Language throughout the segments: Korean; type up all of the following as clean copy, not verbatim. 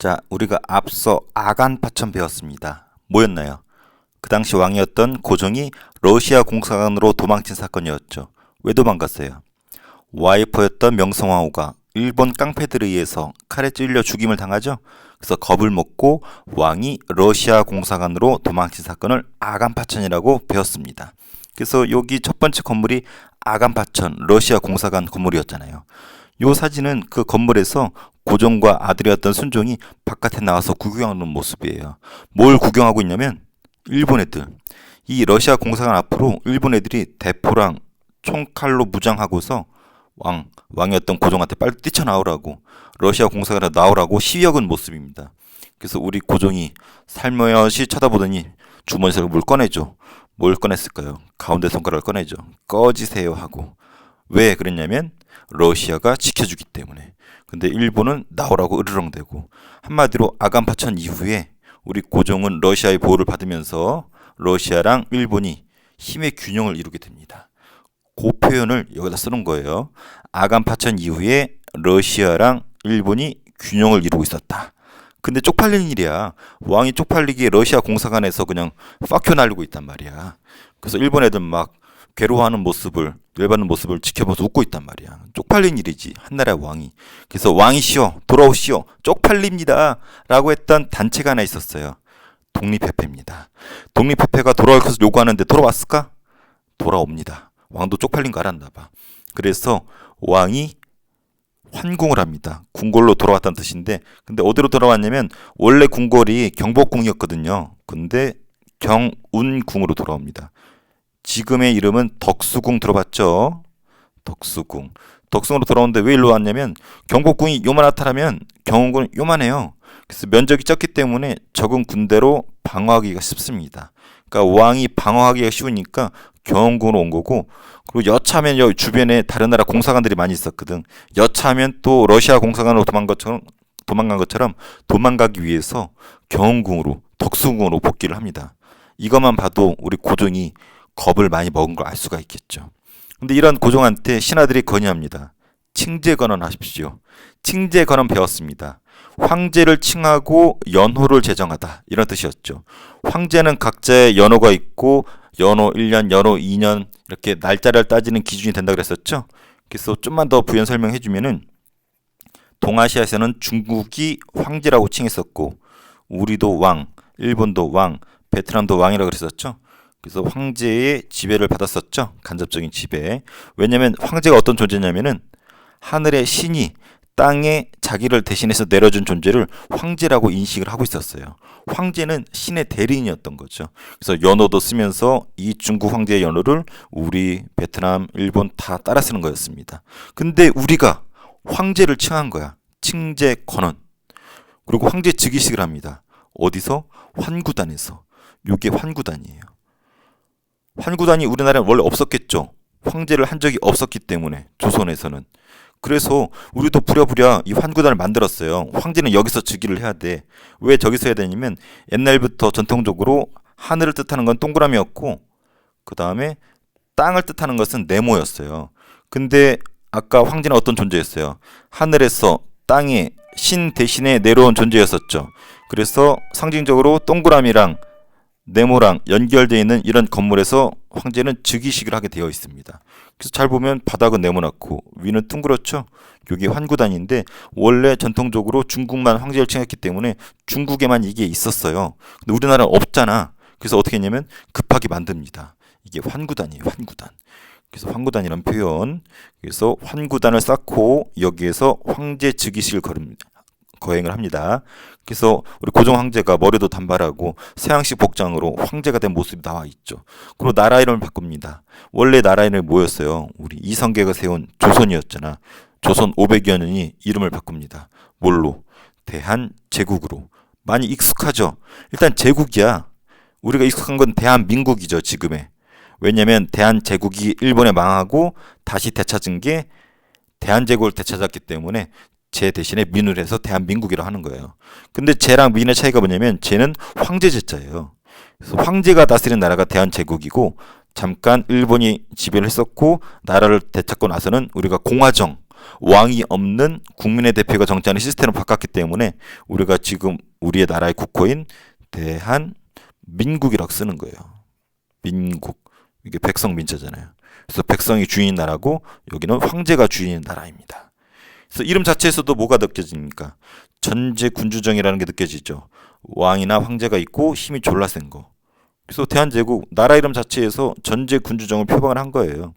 자, 우리가 앞서 아간파천 배웠습니다. 뭐였나요? 그 당시 왕이었던 고종이 러시아 공사관으로 도망친 사건이었죠. 왜 도망갔어요? 와이퍼였던 명성황후가 일본 깡패들에 의해서 칼에 찔려 죽임을 당하죠. 그래서 겁을 먹고 왕이 러시아 공사관으로 도망친 사건을 아간파천이라고 배웠습니다. 그래서 여기 첫 번째 건물이 아간파천 러시아 공사관 건물이었잖아요. 요 사진은 그 건물에서 고종과 아들이었던 순종이 바깥에 나와서 구경하는 모습이에요. 뭘 구경하고 있냐면 일본 애들. 이 러시아 공사관 앞으로 일본 애들이 대포랑 총칼로 무장하고서 왕이었던 고종한테 빨리 뛰쳐나오라고, 러시아 공사관에 나오라고 시위하는 모습입니다. 그래서 우리 고종이 살며시 쳐다보더니 주머니에서 뭘 꺼내죠. 뭘 꺼냈을까요? 가운데 손가락을 꺼내죠. 꺼지세요 하고. 왜 그랬냐면 러시아가 지켜주기 때문에. 근데 일본은 나오라고 으르렁대고. 한마디로 아간파천 이후에 우리 고종은 러시아의 보호를 받으면서 러시아랑 일본이 힘의 균형을 이루게 됩니다. 그 표현을 여기다 쓰는 거예요. 아간파천 이후에 러시아랑 일본이 균형을 이루고 있었다. 근데 쪽팔리는 일이야. 왕이 쪽팔리기에 러시아 공사관에서 그냥 팍큐 날리고 있단 말이야. 그래서 일본 애들 막 괴로워하는 모습을, 열받는 모습을 지켜보면서 웃고 있단 말이야. 쪽팔린 일이지, 한나라의 왕이. 그래서 왕이시여 돌아오시오, 쪽팔립니다 라고 했던 단체가 하나 있었어요. 독립협회입니다. 독립협회가 돌아올 것을 요구하는데 돌아왔을까? 돌아옵니다. 왕도 쪽팔린 거 알았나 봐. 그래서 왕이 환궁을 합니다. 궁궐로 돌아왔다는 뜻인데, 근데 어디로 돌아왔냐면 원래 궁궐이 경복궁이었거든요. 근데 경운궁으로 돌아옵니다. 지금의 이름은 덕수궁 들어봤죠? 덕수궁. 덕수궁으로 돌아오는데 왜 일로 왔냐면 경복궁이 요만하다면 경운궁은 요만해요. 그래서 면적이 적기 때문에 적은 군대로 방어하기가 쉽습니다. 그러니까 왕이 방어하기가 쉬우니까 경운궁으로 온 거고, 그리고 여차하면 여기 주변에 다른 나라 공사관들이 많이 있었거든. 여차하면 또 러시아 공사관으로 도망간 것처럼 도망가기 위해서 경운궁으로, 덕수궁으로 복귀를 합니다. 이것만 봐도 우리 고종이 겁을 많이 먹은 걸 알 수가 있겠죠. 근데 이런 고종한테 신하들이 건의합니다. 칭제건헌 하십시오. 칭제건헌 배웠습니다. 황제를 칭하고 연호를 제정하다, 이런 뜻이었죠. 황제는 각자의 연호가 있고 연호 1년, 연호 2년 이렇게 날짜를 따지는 기준이 된다 그랬었죠. 그래서 좀만 더 부연 설명해 주면은 동아시아에서는 중국이 황제라고 칭했었고 우리도 왕, 일본도 왕, 베트남도 왕이라고 그랬었죠. 그래서 황제의 지배를 받았었죠. 간접적인 지배. 왜냐하면 황제가 어떤 존재냐면은 하늘의 신이 땅에 자기를 대신해서 내려준 존재를 황제라고 인식을 하고 있었어요. 황제는 신의 대리인이었던 거죠. 그래서 연호도 쓰면서 이 중국 황제의 연호를 우리, 베트남, 일본 다 따라 쓰는 거였습니다. 근데 우리가 황제를 칭한 거야. 칭제건헌. 그리고 황제 즉위식을 합니다. 어디서? 환구단에서. 이게 환구단이에요. 환구단이 우리나라에 원래 없었겠죠. 황제를 한 적이 없었기 때문에, 조선에서는. 그래서 우리도 부랴부랴 이 환구단을 만들었어요. 황제는 여기서 즉위를 해야 돼. 왜 저기서 해야 되냐면 옛날부터 전통적으로 하늘을 뜻하는 건 동그라미였고 그 다음에 땅을 뜻하는 것은 네모였어요. 근데 아까 황제는 어떤 존재였어요? 하늘에서 땅에 신 대신에 내려온 존재였었죠. 그래서 상징적으로 동그라미랑 네모랑 연결되어 있는 이런 건물에서 황제는 즉위식을 하게 되어 있습니다. 그래서 잘 보면 바닥은 네모나고 위는 둥그렇죠. 여기 환구단인데 원래 전통적으로 중국만 황제를 칭했기 때문에 중국에만 이게 있었어요. 근데 우리나라는 없잖아. 그래서 어떻게 했냐면 급하게 만듭니다. 이게 환구단이에요. 환구단. 그래서 환구단이라는 표현. 그래서 환구단을 쌓고 여기에서 황제 즉위식을 거행을 합니다. 그래서 우리 고종 황제가 머리도 단발하고 서양식 복장으로 황제가 된 모습이 나와 있죠. 그리고 나라 이름을 바꿉니다. 원래 나라 이름이 뭐였어요? 우리 이성계가 세운 조선이었잖아. 조선 500여 년이 이름을 바꿉니다. 뭘로? 대한제국으로. 많이 익숙하죠? 일단 제국이야. 우리가 익숙한 건 대한민국이죠, 지금의. 왜냐면 대한제국이 일본에 망하고 다시 되찾은 게 대한제국을 되찾았기 때문에 제 대신에 민을 해서 대한민국이라고 하는 거예요. 근데 제랑 민의 차이가 뭐냐면 제는 황제 제자예요. 그래서 황제가 다스린 나라가 대한제국이고 잠깐 일본이 지배를 했었고 나라를 되찾고 나서는 우리가 공화정, 왕이 없는 국민의 대표가 정치하는 시스템으로 바꿨기 때문에 우리가 지금 우리의 나라의 국호인 대한민국이라고 쓰는 거예요. 민국. 이게 백성 민자잖아요. 그래서 백성이 주인인 나라고 여기는 황제가 주인인 나라입니다. 그래서 이름 자체에서도 뭐가 느껴집니까? 전제군주정이라는 게 느껴지죠. 왕이나 황제가 있고 힘이 졸라 센 거. 그래서 대한제국 나라 이름 자체에서 전제군주정을 표방을 한 거예요.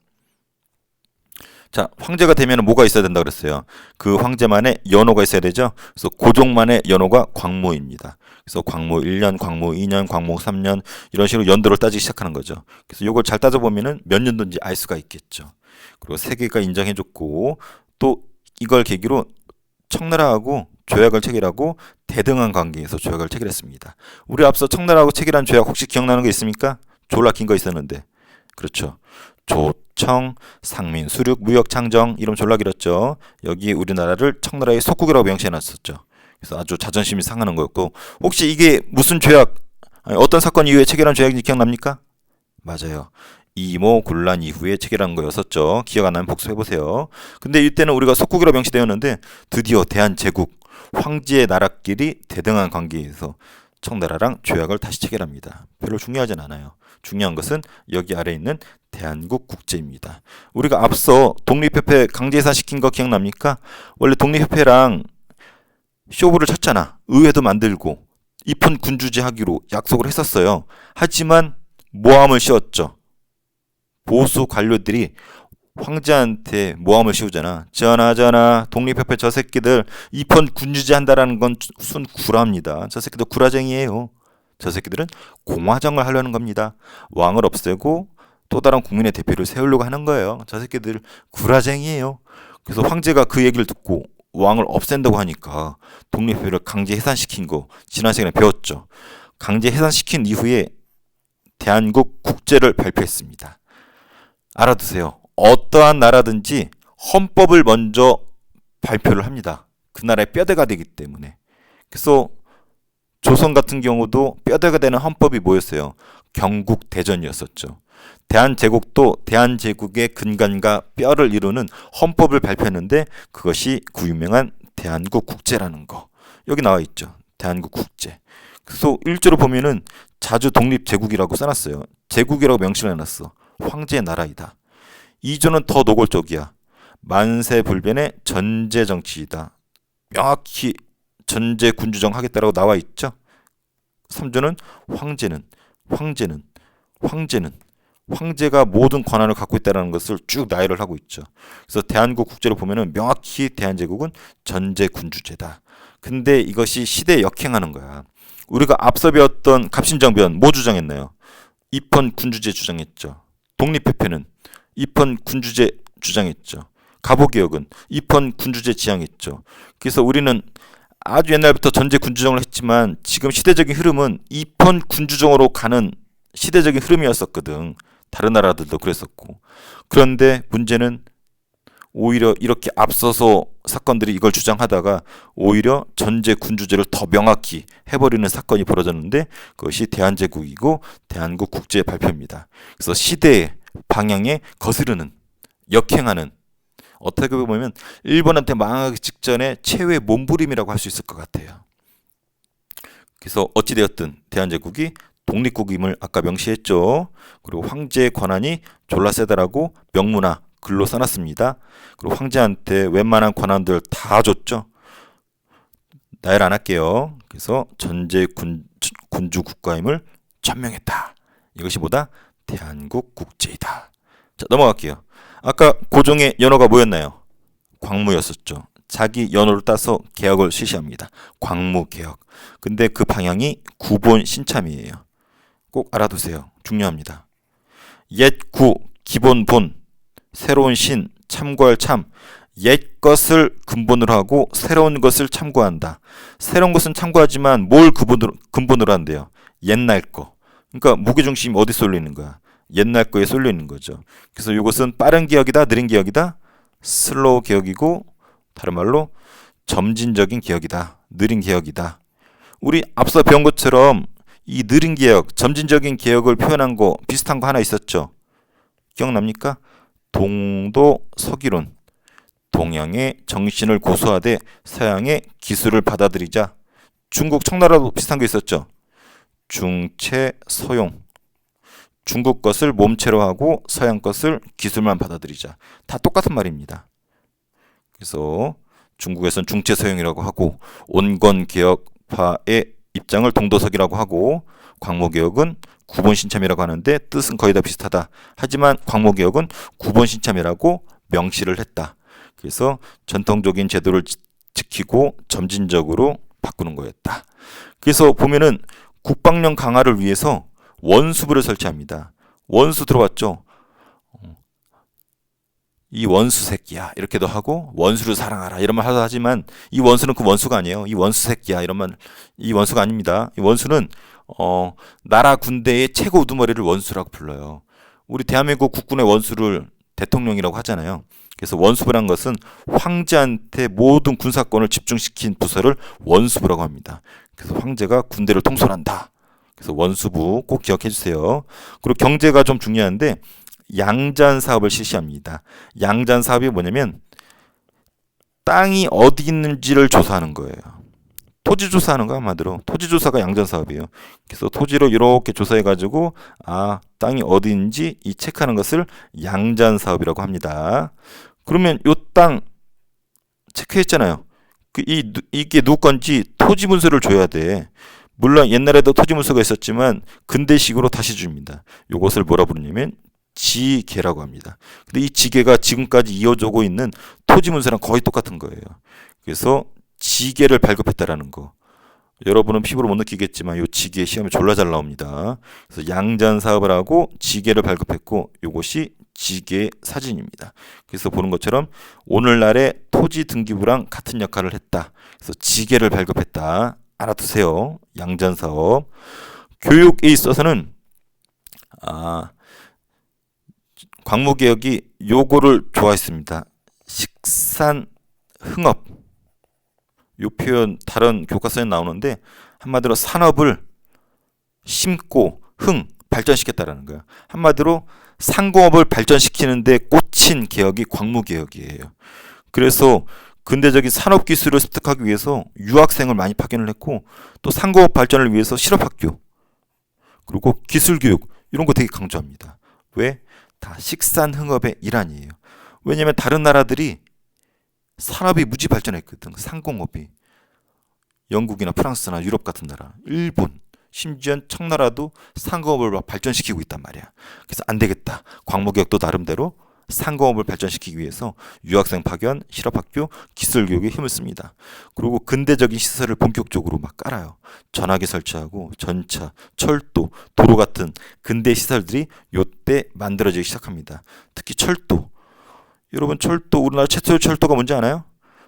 자, 황제가 되면 뭐가 있어야 된다 그랬어요. 그 황제만의 연호가 있어야 되죠. 그래서 고종만의 연호가 광모입니다. 그래서 광모 1년, 광모 2년, 광모 3년 이런 식으로 연도를 따지기 시작하는 거죠. 그래서 이걸 잘 따져보면은 몇 년도인지 알 수가 있겠죠. 그리고 세계가 인정해줬고 또 이걸 계기로 청나라하고 조약을 체결하고 대등한 관계에서 조약을 체결했습니다. 우리 앞서 청나라하고 체결한 조약 혹시 기억나는 거 있습니까? 졸라 긴 거 있었는데. 그렇죠. 조청, 상민, 수륙, 무역, 창정 이름 졸라 길었죠. 여기 우리나라를 청나라의 속국이라고 명시해놨었죠. 그래서 아주 자존심이 상하는 거였고 혹시 이게 무슨 조약, 아니, 어떤 사건 이후에 체결한 조약인지 기억납니까? 맞아요. 이모 곤란 이후에 체결한 거였었죠. 기억 안 나면 복습해보세요. 근데 이때는 우리가 속국이라고 명시되었는데 드디어 대한제국 황제의 나라끼리 대등한 관계에서 청나라랑 조약을 다시 체결합니다. 별로 중요하진 않아요. 중요한 것은 여기 아래 있는 대한국 국제입니다. 우리가 앞서 독립협회 강제해산시킨 거 기억납니까? 원래 독립협회랑 쇼부를 쳤잖아. 의회도 만들고 입헌 군주제 하기로 약속을 했었어요. 하지만 모함을 씌웠죠. 보수 관료들이 황제한테 모함을 씌우잖아. 전하 독립협회 저 새끼들 입헌 군주제 한다라는 건 순 구라입니다. 저 새끼들 구라쟁이에요. 저 새끼들은 공화정을 하려는 겁니다. 왕을 없애고 또 다른 국민의 대표를 세우려고 하는 거예요. 저 새끼들 구라쟁이에요. 그래서 황제가 그 얘기를 듣고 왕을 없앤다고 하니까 독립협회를 강제 해산시킨 거 지난 시간에 배웠죠. 강제 해산시킨 이후에 대한국 국제를 발표했습니다. 알아두세요. 어떠한 나라든지 헌법을 먼저 발표를 합니다. 그 나라의 뼈대가 되기 때문에. 그래서 조선 같은 경우도 뼈대가 되는 헌법이 뭐였어요? 경국대전이었었죠. 대한제국도 대한제국의 근간과 뼈를 이루는 헌법을 발표했는데 그것이 그 유명한 대한국 국제라는 거. 여기 나와 있죠. 대한국 국제. 그래서 일조로 보면은 자주 독립제국이라고 써놨어요. 제국이라고 명시를 해놨어. 황제의 나라이다. 2조는 더 노골적이야. 만세불변의 전제정치이다. 명확히 전제군주정 하겠다라고 나와 있죠. 3조는 황제가 모든 권한을 갖고 있다는 것을 쭉 나열을 하고 있죠. 그래서 대한국 국제를 보면은 명확히 대한제국은 전제군주제다. 근데 이것이 시대에 역행하는 거야. 우리가 앞서 배웠던 갑신정변 뭐 주장했나요? 입헌 군주제 주장했죠. 독립협회는 입헌 군주제 주장했죠. 갑오개혁은 입헌 군주제 지향했죠. 그래서 우리는 아주 옛날부터 전제 군주정을 했지만 지금 시대적인 흐름은 입헌 군주정으로 가는 시대적인 흐름이었었거든. 다른 나라들도 그랬었고. 그런데 문제는 오히려 이렇게 앞서서 사건들이 이걸 주장하다가 오히려 전제 군주제를 더 명확히 해버리는 사건이 벌어졌는데 그것이 대한제국이고 대한국 국제 발표입니다. 그래서 시대의 방향에 거스르는 역행하는 어떻게 보면 일본한테 망하기 직전에 최후의 몸부림이라고 할 수 있을 것 같아요. 그래서 어찌되었든 대한제국이 독립국임을 아까 명시했죠. 그리고 황제의 권한이 졸라 세다라고 명문화 글로 써놨습니다. 그리고 황제한테 웬만한 권한들 다 줬죠. 나열 안 할게요. 그래서 전제 군주 국가임을 천명했다. 이것이 뭐다? 대한국 국제이다. 자, 넘어갈게요. 아까 고종의 연호가 뭐였나요? 광무였었죠. 자기 연호를 따서 개혁을 실시합니다. 광무개혁. 근데 그 방향이 구본 신참이에요. 꼭 알아두세요. 중요합니다. 옛 구, 기본 본, 새로운 신, 참고할 참. 옛 것을 근본으로 하고 새로운 것을 참고한다. 새로운 것은 참고하지만 뭘 근본으로 한대요? 옛날 거. 그러니까 무게중심이 어디 쏠려 있는 거야? 옛날 거에 쏠려 있는 거죠. 그래서 이것은 빠른 개혁이다, 느린 개혁이다, 슬로우 개혁이고 다른 말로 점진적인 개혁이다, 느린 개혁이다. 우리 앞서 배운 것처럼 이 느린 개혁, 점진적인 개혁을 표현한 거 비슷한 거 하나 있었죠. 기억납니까? 동도 서기론. 동양의 정신을 고수하되 서양의 기술을 받아들이자. 중국 청나라도 비슷한 게 있었죠. 중체 서용. 중국 것을 몸체로 하고 서양 것을 기술만 받아들이자. 다 똑같은 말입니다. 그래서 중국에서는 중체서용이라고 하고 온건개혁파의 입장을 동도석이라고 하고 광무개혁은 구본신참이라고 하는데 뜻은 거의 다 비슷하다. 하지만 광무개혁은 구본신참이라고 명시를 했다. 그래서 전통적인 제도를 지키고 점진적으로 바꾸는 거였다. 그래서 보면은 국방력 강화를 위해서 원수부를 설치합니다. 원수 들어봤죠? 이 원수 새끼야 이렇게도 하고 원수를 사랑하라 이런 말 하지만 이 원수는 그 원수가 아니에요. 이 원수 새끼야 이런 말 이 원수가 아닙니다. 이 원수는 나라 군대의 최고 우두머리를 원수라고 불러요. 우리 대한민국 국군의 원수를 대통령이라고 하잖아요. 그래서 원수부란 것은 황제한테 모든 군사권을 집중시킨 부서를 원수부라고 합니다. 그래서 황제가 군대를 통솔한다. 그래서 원수부 꼭 기억해 주세요. 그리고 경제가 좀 중요한데 양잔 사업을 실시합니다. 양잔 사업이 뭐냐면 땅이 어디 있는지를 조사하는 거예요. 토지 조사하는 거 한마디로 토지 조사가 양잔 사업이에요. 그래서 토지로 이렇게 조사해 가지고 땅이 어디 있는지 이 체크하는 것을 양잔 사업이라고 합니다. 그러면 요 땅 체크했잖아요. 이게 누구 건지 토지 문서를 줘야 돼. 물론 옛날에도 토지 문서가 있었지만 근대식으로 다시 줍니다. 요것을 뭐라 부르냐면 지계라고 합니다. 근데 이 지계가 지금까지 이어져 오고 있는 토지 문서랑 거의 똑같은 거예요. 그래서 지계를 발급했다라는 거. 여러분은 피부로 못 느끼겠지만 이 지계 시험에 졸라 잘 나옵니다. 그래서 양잔 사업을 하고 지계를 발급했고 이것이 지계 사진입니다. 그래서 보는 것처럼 오늘날의 토지 등기부랑 같은 역할을 했다. 그래서 지계를 발급했다. 알아두세요. 양잔 사업. 교육에 있어서는 광무개혁이 요거를 좋아했습니다. 식산흥업. 요 표현 다른 교과서에 나오는데 한마디로 산업을 심고 발전시켰다라는 거예요. 한마디로 상공업을 발전시키는데 꽂힌 개혁이 광무개혁이에요. 그래서 근대적인 산업기술을 습득하기 위해서 유학생을 많이 파견을 했고 또 상공업 발전을 위해서 실업학교 그리고 기술교육 이런 거 되게 강조합니다. 왜? 다 식산흥업의 일환이에요. 왜냐하면 다른 나라들이 산업이 무지 발전했거든. 상공업이. 영국이나 프랑스나 유럽 같은 나라, 일본, 심지어 청나라도 상공업을 막 발전시키고 있단 말이야. 그래서 안 되겠다. 광무개혁도 나름대로 상공업을 발전시키기 위해서 유학생 파견, 실업학교, 기술교육에 힘을 씁니다. 그리고 근대적인 시설을 본격적으로 막 깔아요. 전화기 설치하고 전차, 철도, 도로 같은 근대 시설들이 요때 만들어지기 시작합니다. 특히 철도. 여러분 철도 우리나라 최초의 철도가 뭔지 아나요?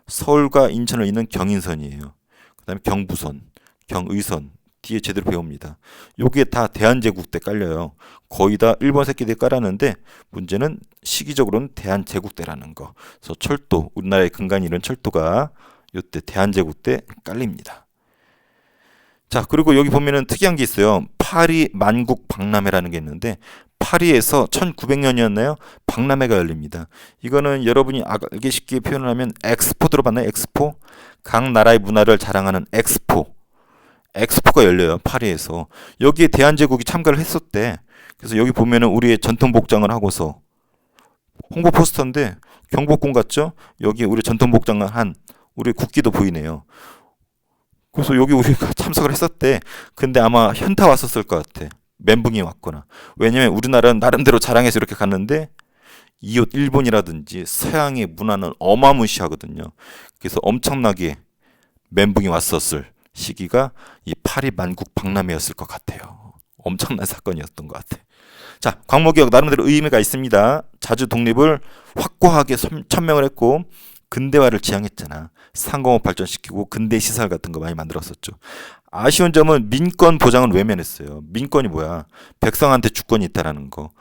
서울과 인천을 잇는 경인선이에요. 그 다음에 경부선, 경의선 뒤에 제대로 배웁니다. 요게 다 대한제국 때 깔려요. 거의 다 일본 새끼들이 깔았는데 문제는 시기적으로는 대한제국 때라는 거. 그래서 철도, 우리나라의 근간이 이런 철도가 요때 대한제국 때 깔립니다. 자, 그리고 여기 보면은 특이한 게 있어요. 파리 만국 박람회라는 게 있는데 파리에서 1900년이었나요? 박람회가 열립니다. 이거는 여러분이 알기 쉽게 표현을 하면 엑스포 들어봤나요? 엑스포? 각 나라의 문화를 자랑하는 엑스포가 열려요. 파리에서. 여기에 대한제국이 참가를 했었대. 그래서 여기 보면은 우리의 전통 복장을 하고서 홍보 포스터인데 경복궁 같죠? 여기 우리 전통 복장을 한 우리 국기도 보이네요. 그래서 여기 우리가 참석을 했었대. 근데 아마 현타 왔었을 것 같아. 멘붕이 왔거나. 왜냐면 우리나라는 나름대로 자랑해서 이렇게 갔는데 이웃 일본이라든지 서양의 문화는 어마무시하거든요. 그래서 엄청나게 멘붕이 왔었을 시기가 이 파리 만국 박람회였을 것 같아요. 엄청난 사건이었던 것 같아. 자, 광무개혁 나름대로 의미가 있습니다. 자주 독립을 확고하게 천명을 했고 근대화를 지향했잖아. 상공업 발전시키고 근대 시설 같은 거 많이 만들었었죠. 아쉬운 점은 민권 보장을 외면했어요. 민권이 뭐야? 백성한테 주권이 있다라는 거.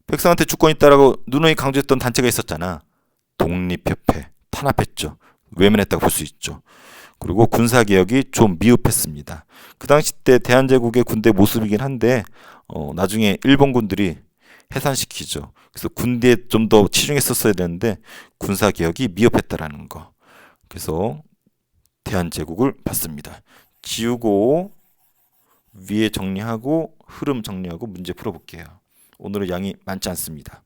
백성한테 주권이 있다라고 누누이 강조했던 단체가 있었잖아. 독립협회 탄압했죠. 외면했다고 볼 수 있죠. 그리고 군사개혁이 좀 미흡했습니다. 그 당시 때 대한제국의 군대 모습이긴 한데 나중에 일본군들이 해산시키죠. 그래서 군대에 좀 더 치중했었어야 되는데 군사개혁이 미흡했다라는 거. 그래서 대한제국을 받습니다. 지우고 위에 정리하고 흐름 정리하고 문제 풀어볼게요. 오늘은 양이 많지 않습니다.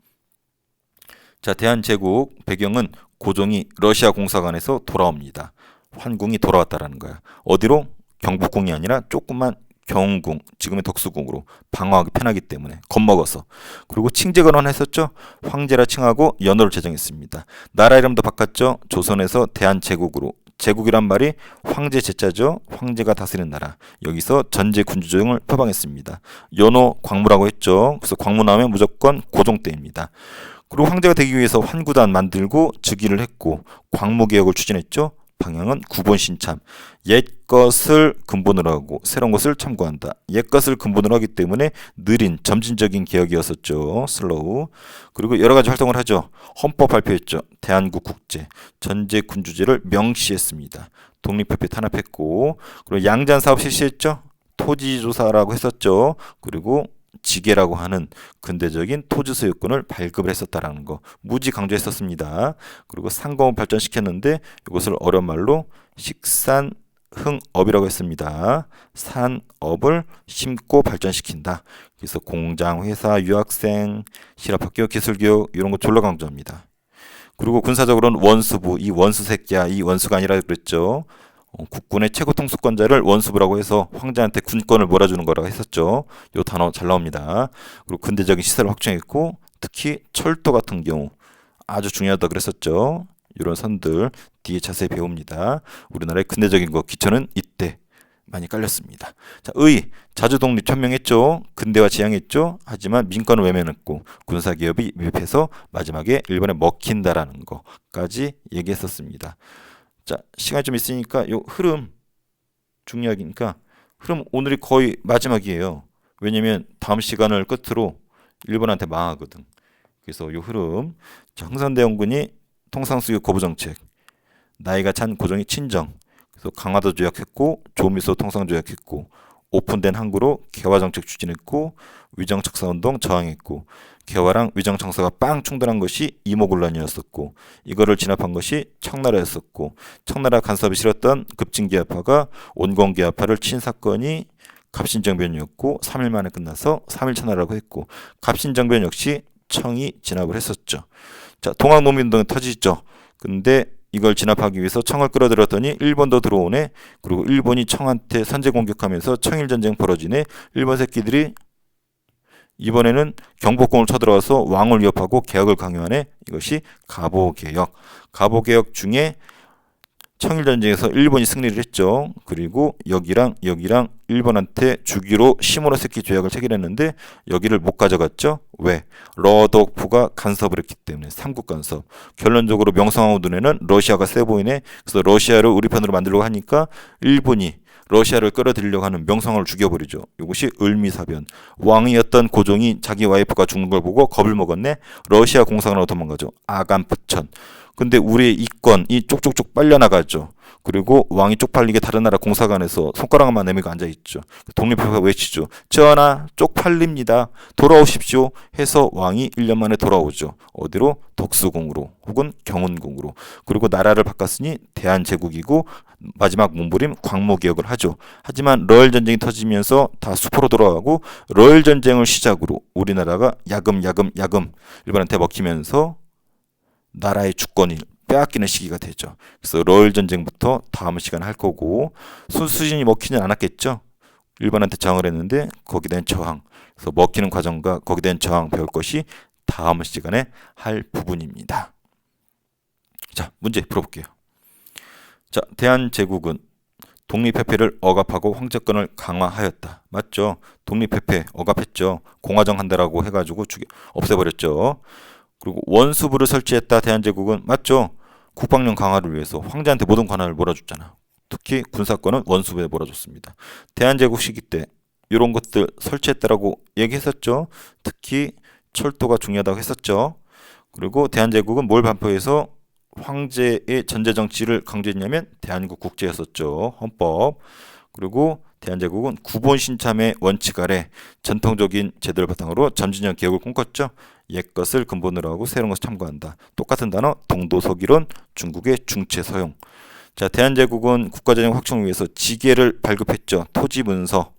자, 대한제국 배경은 고종이 러시아 공사관에서 돌아옵니다. 환궁이 돌아왔다라는 거야. 어디로? 경복궁이 아니라 조그만 경운궁, 지금의 덕수궁으로 방어하기 편하기 때문에 겁먹어서. 그리고 칭제건원 했었죠. 황제라 칭하고 연호를 제정했습니다. 나라 이름도 바꿨죠. 조선에서 대한제국으로. 제국이란 말이 황제 제자죠. 황제가 다스리는 나라. 여기서 전제 군주조정을 표방했습니다. 연호 광무라고 했죠. 그래서 광무 나오면 무조건 고종 때입니다. 그리고 황제가 되기 위해서 환구단 만들고 즉위를 했고 광무개혁을 추진했죠. 방향은 구본 신참. 옛 것을 근본으로 하고 새로운 것을 참고한다. 옛 것을 근본으로 하기 때문에 느린 점진적인 개혁이었었죠. 슬로우. 그리고 여러 가지 활동을 하죠. 헌법 발표했죠. 대한국 국제, 전제 군주제를 명시했습니다. 독립협회 탄압했고, 그리고 양잔 사업 실시했죠. 토지조사라고 했었죠. 그리고 지계라고 하는 근대적인 토지 소유권을 발급을 했었다라는 거 무지 강조했었습니다. 그리고 상공을 발전시켰는데 이것을 어려운 말로 식산흥업이라고 했습니다. 산업을 심고 발전시킨다. 그래서 공장, 회사, 유학생, 실업학교, 기술교육 이런 거 졸라 강조합니다. 그리고 군사적으로는 원수부, 이 원수 새끼야, 이 원수가 아니라 그랬죠. 국군의 최고 통수권자를 원수부라고 해서 황제한테 군권을 몰아주는 거라고 했었죠. 이 단어 잘 나옵니다. 그리고 근대적인 시설을 확충했고 특히 철도 같은 경우 아주 중요하다 그랬었죠. 이런 선들 뒤에 자세히 배웁니다. 우리나라의 근대적인 거 기초는 이때 많이 깔렸습니다. 자, 자주 독립 천명했죠. 근대화 지향했죠. 하지만 민권을 외면했고 군사기업이 미흡해서 마지막에 일본에 먹힌다라는 거까지 얘기했었습니다. 자, 시간이 좀 있으니까 요 흐름 중요하니까 흐름 오늘이 거의 마지막이에요. 왜냐면 다음 시간을 끝으로 일본한테 망하거든. 그래서 요 흐름. 자, 흥선대원군이 통상수교 거부 정책. 나이가 찬 고종이 친정. 그래서 강화도 조약했고 조미소 통상 조약했고 오픈된 항구로 개화 정책 추진했고 위정 척사 운동 저항했고 개화랑 위정 청사가 빵 충돌한 것이 이모군란이었었고 이거를 진압한 것이 청나라였었고 청나라 간섭이 싫었던 급진기아파가 온건기아파를 친 사건이 갑신정변이었고 3일 만에 끝나서 3일 천하라고 했고 갑신정변 역시 청이 진압을 했었죠. 자, 동학농민운동이 터지죠. 근데 이걸 진압하기 위해서 청을 끌어들였더니 일본도 들어오네. 그리고 일본이 청한테 선제 공격하면서 청일전쟁 벌어지네. 일본 새끼들이 이번에는 경복궁을 쳐들어와서 왕을 위협하고 개혁을 강요하네. 이것이 갑오개혁. 갑오개혁 중에 청일전쟁에서 일본이 승리를 했죠. 그리고 여기랑 일본한테 주기로 시모노세키 조약을 체결했는데 여기를 못 가져갔죠. 왜? 러독프가 간섭을 했기 때문에. 삼국 간섭. 결론적으로 명성황후 눈에는 러시아가 세 보이네. 그래서 러시아를 우리 편으로 만들려고 하니까 일본이 러시아를 끌어들이려고 하는 명성황후를 죽여버리죠. 이것이 을미사변. 왕이었던 고종이 자기 와이프가 죽는 걸 보고 겁을 먹었네. 러시아 공사관으로 도망가죠. 아간부천. 근데 우리의 이권이 쪽쪽쪽 빨려나가죠. 그리고 왕이 쪽팔리게 다른 나라 공사관에서 손가락만 내밀고 앉아있죠. 독립협회가 외치죠. 전하 쪽팔립니다. 돌아오십시오. 해서 왕이 1년 만에 돌아오죠. 어디로? 덕수궁으로 혹은 경운궁으로. 그리고 나라를 바꿨으니 대한제국이고 마지막 몸부림 광무개혁을 하죠. 하지만 러일전쟁이 터지면서 다 수포로 돌아가고 러일전쟁을 시작으로 우리나라가 야금 일본한테 먹히면서 나라의 주권을 빼앗기는 시기가 되죠. 그래서 러일 전쟁부터 다음 시간에 할 거고 수진이 먹히진 않았겠죠. 일본한테 저항을 했는데 거기에 대한 저항. 그래서 먹히는 과정과 거기에 대한 저항 배울 것이 다음 시간에 할 부분입니다. 자, 문제 풀어볼게요. 자, 대한제국은 독립협회를 억압하고 황제권을 강화하였다. 맞죠? 독립협회 억압했죠. 공화정 한다라고 해가지고 없애버렸죠. 그리고 원수부를 설치했다. 대한제국은 맞죠? 국방력 강화를 위해서 황제한테 모든 권한을 몰아줬잖아. 특히 군사권은 원수부에 몰아줬습니다. 대한제국 시기 때 이런 것들 설치했다라고 얘기했었죠. 특히 철도가 중요하다고 했었죠. 그리고 대한제국은 뭘 반포해서 황제의 전제 정치를 강조했냐면 대한민국 국제였었죠. 헌법. 그리고 대한제국은 구본 신참의 원칙 아래 전통적인 제도를 바탕으로 점진적 개혁을 꿈꿨죠. 옛것을 근본으로 하고 새로운 것을 참고한다. 똑같은 단어 동도서기론, 중국의 중체서용. 자, 대한제국은 국가재정 확충을 위해서 지게를 발급했죠. 토지문서,